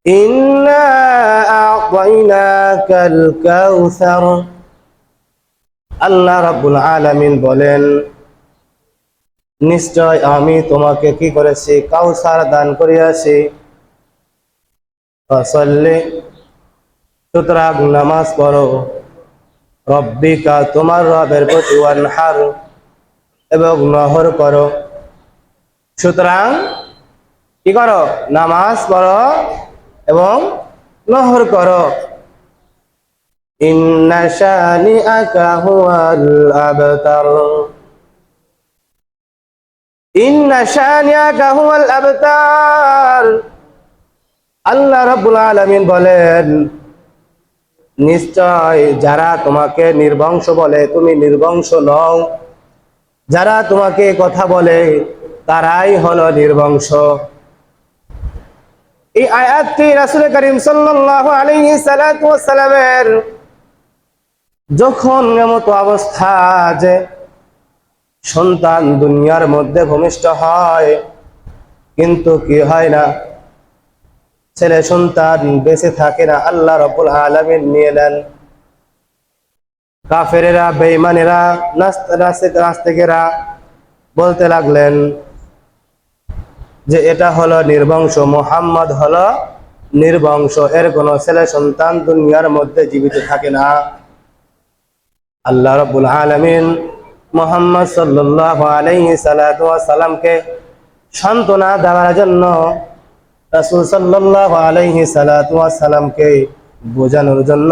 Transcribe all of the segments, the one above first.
ইন্না আ'তাইনাকাল কাউসার। আল্লাহ রাব্বুল আলামিন বলেন, নিশ্চয় আমি তোমাকে কি করেছি? কাউসার দান করিয়াছি। ফাসাল্লি, সুতরাং নামাজ পড়ো, রব্বিকা, তোমার রবের প্রতি, ওয়ানহার, এবং নহর করো। সুতরাং কি করো? নামাজ পড়ো এবং নহর করো। ইন্না শানিআকা হুয়াল আবতার। ইন্না শানিআকা হুয়াল আবতার। আল্লাহ রাব্বুল আলামিন বলেন, নিশ্চয় যারা তোমাকে নির্বংশ বলে তুমি নির্বংশ নও, যারা তোমাকে কথা বলে তারাই হলো নির্বংশ। এই আয়াতটি রাসূল করিম সাল্লাল্লাহু আলাইহি সাল্লাতু ওয়াস সালামের যখন এমত অবস্থা যে সন্তান দুনিয়ার মধ্যে ভূমিষ্ঠ হয়, কিন্তু কি হয় না, ছেলে সন্তান বেঁচে থাকে না, আল্লাহ রাব্বুল আলামিন নিয়ে নেন। কাফেরেরা, বেঈমানেরা, নাস্তিকেরা বলতে লাগলেন যে এটা হলো নির্বংশ, মুহাম্মদ হলো নির্বংশ, এর কোনো ছেলে সন্তান দুনিয়ার মধ্যে জীবিত থাকে না। আল্লাহ রাব্বুল আলামিন মুহাম্মদ সাল্লাল্লাহু আলাইহি সাল্লাতু ওয়াস সালামকে সান্ত্বনা দেওয়ার জন্য, রাসূল সাল্লাল্লাহু আলাইহি সাল্লাতু ওয়াস সালামকে বোঝানোর জন্য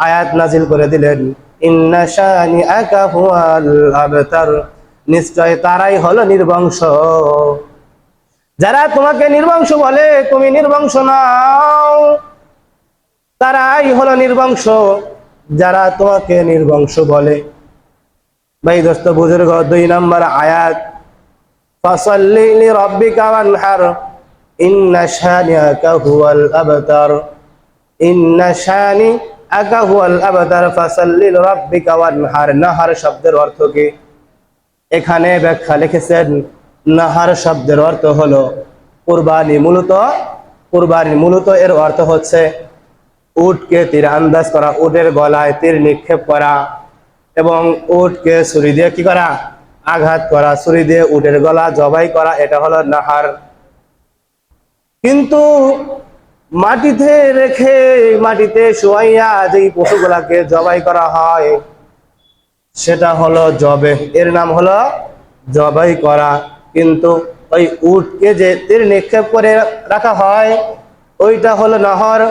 আয়াত নাজিল করে দিলেন, ইন্না শানিআকা হুয়াল আবতার। নিশ্চয় তারাই হলো নির্বংশ। যারা তোমাকে নির্বংশ বলে তুমি নির্বংশ নও, তারাই হলো নির্বংশ, যারা তোমাকে নির্বংশ বলে। ভাই দোস্ত বুজুর্গ, 2 নম্বর আয়াত, ফাসাল্লি লিরাব্বিকা ওয়ানহার, ইন্না শানিআকা হুয়াল আবতার। ইন্না শানিআকা হুয়াল আবতার ফাসাল্লি লিরাব্বিকা ওয়ানহার। নাহার শব্দের অর্থ কি? এখানে ব্যাখ্যা লিখেছেন, নাহার শব্দের অর্থ হলো কুরবানি। মূলত এর অর্থ হচ্ছে উটকে তীর আন্দাজ করা, উটের গলায় তীর নিক্ষেপ করা এবং উটকে ছুরি দিয়ে কি করা? আঘাত করা, ছুরি দিয়ে উটের গলা জবাই করা, এটা হলো নাহার। কিন্তু মাটিতে রেখে, মাটিতে শোয়াইয়া যেই পশুগুলাকে জবাই করা হয় সেটা হলো জবে, এর নাম হলো জবাই করা। কিন্তু ওই উটকে যে তীর নিক্ষেপ করে রাখা হয় ওইটা হলো নাহর।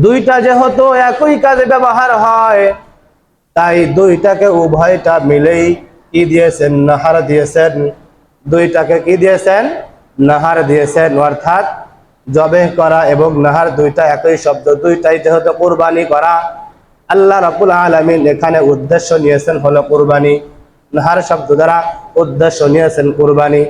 দুইটা যেহেতু একই কাজে ব্যবহার হয়, তাই দুইটাকে উভয়টা মিলেই কি দিয়েছেন? নাহার দিয়েছেন। দুইটাকে কি দিয়েছেন? নাহার দিয়েছেন। অর্থাৎ জবে করা এবং নাহার দুইটা একই শব্দ, দুইটাই যেহেতু কুরবানি করা। আল্লাহ রাব্বুল আলামিন এখানে উদ্দেশ্য নিয়েছেন হলো কুরবানি, নাহার শব্দ দ্বারা উদ্দেশ্য নিয়েছেন কুরবানি।